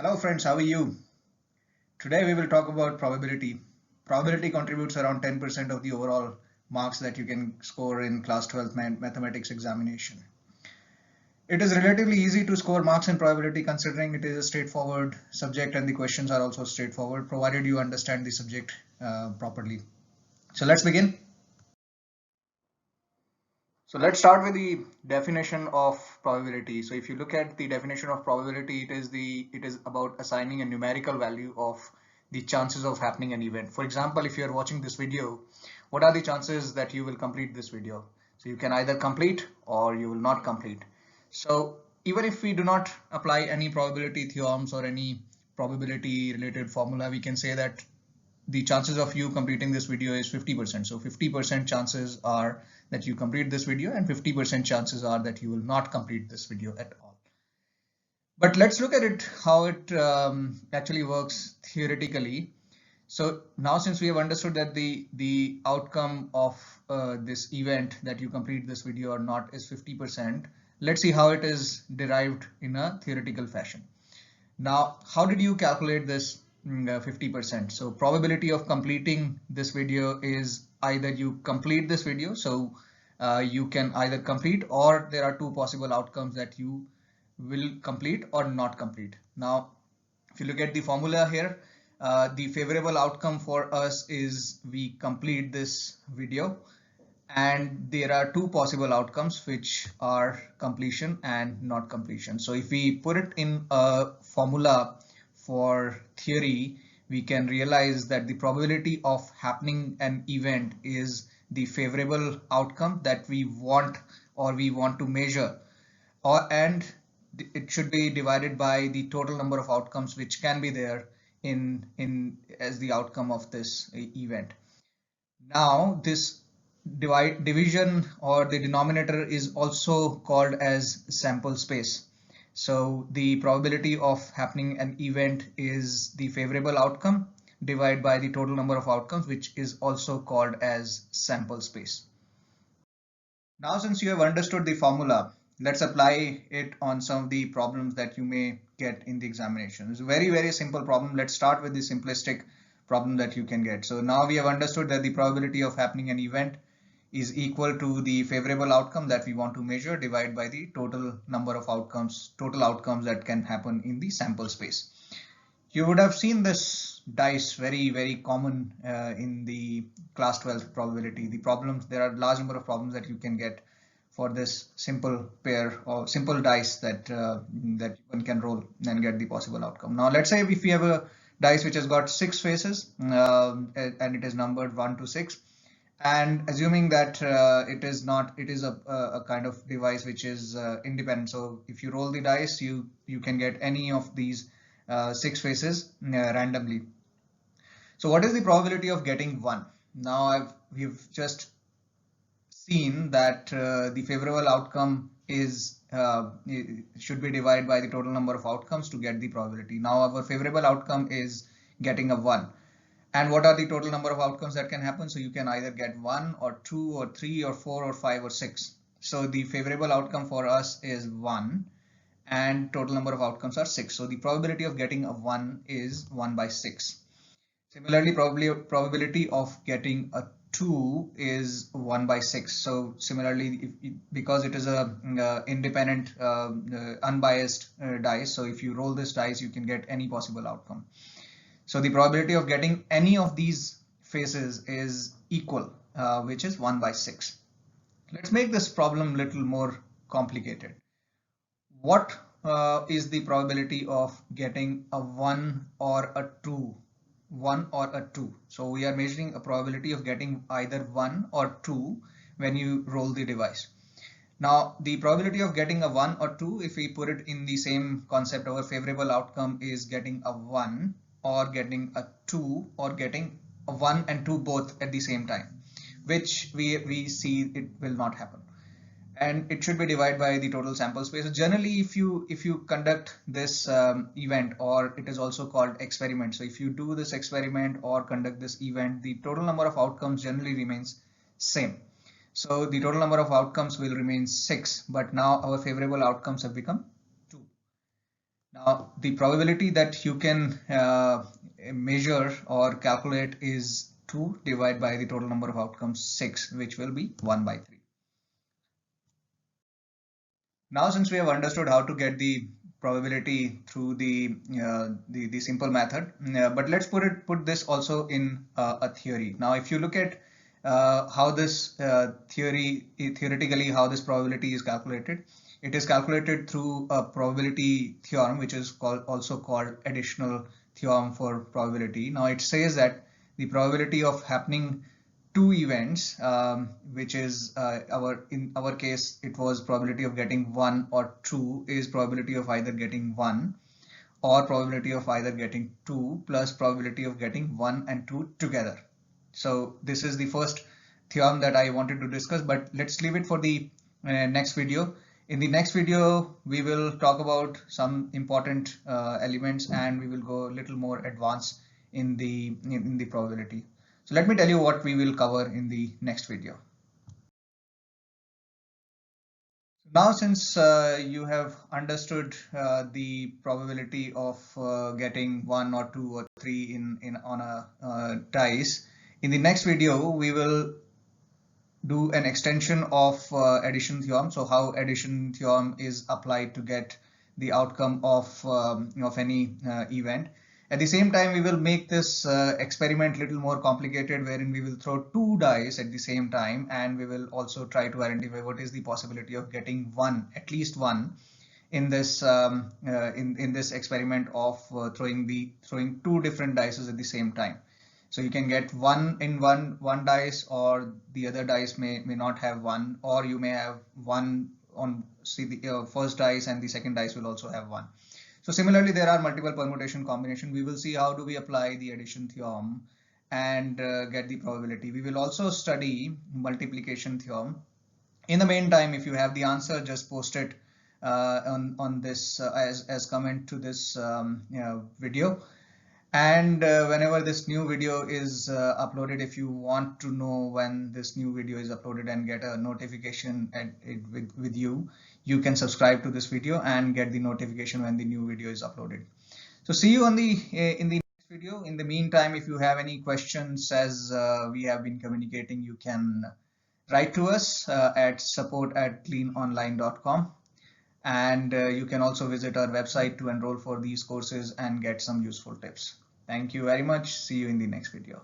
Hello friends, how are you? Today we will talk about probability. Probability contributes around 10% of the overall marks that you can score in class 12 mathematics examination. It is relatively easy to score marks in probability considering it is a straightforward subject and the questions are also straightforward provided you understand the subject properly. So let's begin. So let's start with the definition of probability. So if you look at the definition of probability, it is about assigning a numerical value of the chances of happening an event. For example, if you're watching this video, what are the chances that you will complete this video? So you can either complete or you will not complete. So even if we do not apply any probability theorems or any probability related formula, we can say that the chances of you completing this video is 50%. So 50% chances are that you complete this video and 50% chances are that you will not complete this video at all. But let's look at it, how it actually works theoretically. So now since we have understood that the outcome of this event that you complete this video or not is 50%, let's see how it is derived in a theoretical fashion. Now, how did you calculate this 50%? So probability of completing this video is either you complete this video, so you can either complete, or there are two possible outcomes that you will complete or not complete. Now, if you look at the formula here, the favorable outcome for us is we complete this video, and there are two possible outcomes which are completion and not completion. So if we put it in a formula for theory, we can realize that the probability of happening an event is the favorable outcome that we want or we want to measure, and it should be divided by the total number of outcomes which can be there in as the outcome of this event. Now this division or the denominator is also called as sample space. So the probability of happening an event is the favorable outcome divided by the total number of outcomes, which is also called as sample space. Now since you have understood the formula, let's apply it on some of the problems that you may get in the examination. It's a very simple problem. Let's start with the simplistic problem that you can get. So now we have understood that the probability of happening an event is equal to the favorable outcome that we want to measure divided by the total number of outcomes, total outcomes that can happen in the sample space. You would have seen this dice, very common in the class 12 probability. The problems, there are a large number of problems that you can get for this simple pair or simple dice that that one can roll and get the possible outcome. Now let's say if we have a dice which has got 6 faces and it is numbered 1 to 6, and assuming that it is a kind of device which is independent. So if you roll the dice, you can get any of these 6 faces randomly. So what is the probability of getting 1? Now we've just seen that the favorable outcome is should be divided by the total number of outcomes to get the probability. Now our favorable outcome is getting a 1. And what are the total number of outcomes that can happen? So you can either get 1 or 2 or 3 or 4 or 5 or 6. So the favorable outcome for us is 1 and total number of outcomes are 6. So the probability of getting a 1 is 1 by 6. Similarly, probability of getting a 2 is 1 by 6. So similarly, because it is a independent unbiased dice, so if you roll this dice, you can get any possible outcome. So the probability of getting any of these faces is equal, which is 1 by 6. Let's make this problem a little more complicated. What is the probability of getting a 1 or a 2? 1 or a 2. So we are measuring a probability of getting either 1 or 2 when you roll the device. Now the probability of getting a 1 or 2, if we put it in the same concept, our favorable outcome is getting a 1 or getting a 2 or getting a 1 and 2 both at the same time, which we see it will not happen, and it should be divided by the total sample space. So generally if you conduct this event, or it is also called experiment, so if you do this experiment or conduct this event, the total number of outcomes generally remains same. So the total number of outcomes will remain 6, but now our favorable outcomes have become 2. Now the probability that you can measure or calculate is 2 divided by the total number of outcomes 6, which will be 1 by 3. Now, since we have understood how to get the probability through the simple method, but let's put this also in a theory. Now, if you look at how this theoretically how this probability is calculated, it is calculated through a probability theorem, which is also called additional theorem for probability. Now, it says that the probability of happening two events, which is in our case it was probability of getting 1 or 2, is probability of either getting 1 or probability of either getting 2 plus probability of getting 1 and 2 together. So this is the first theorem that I wanted to discuss, but let's leave it for the next video. In the next video we will talk about some important elements, and we will go a little more advanced in the probability. So let me tell you what we will cover in the next video. Now, since you have understood the probability of getting 1 or 2 or 3 on a dice, in the next video we will do an extension of addition theorem. So how addition theorem is applied to get the outcome of any event. At the same time, we will make this experiment a little more complicated, wherein we will throw 2 dice at the same time, and we will also try to identify what is the possibility of getting at least one in this in this experiment of throwing 2 different dices at the same time. So you can get one dice, or the other dice may not have 1, or you may have 1 on the first dice and the second dice will also have 1. So similarly, there are multiple permutation combination. We will see how do we apply the addition theorem and get the probability. We will also study multiplication theorem. In the meantime, if you have the answer, just post it on this as comment to this video. And whenever this new video is uploaded, if you want to know when this new video is uploaded and get a notification with you, you can subscribe to this video and get the notification when the new video is uploaded. So see you in the next video. In the meantime, if you have any questions, as we have been communicating, you can write to us at support@cleanonline.com. And you can also visit our website to enroll for these courses and get some useful tips. Thank you very much. See you in the next video.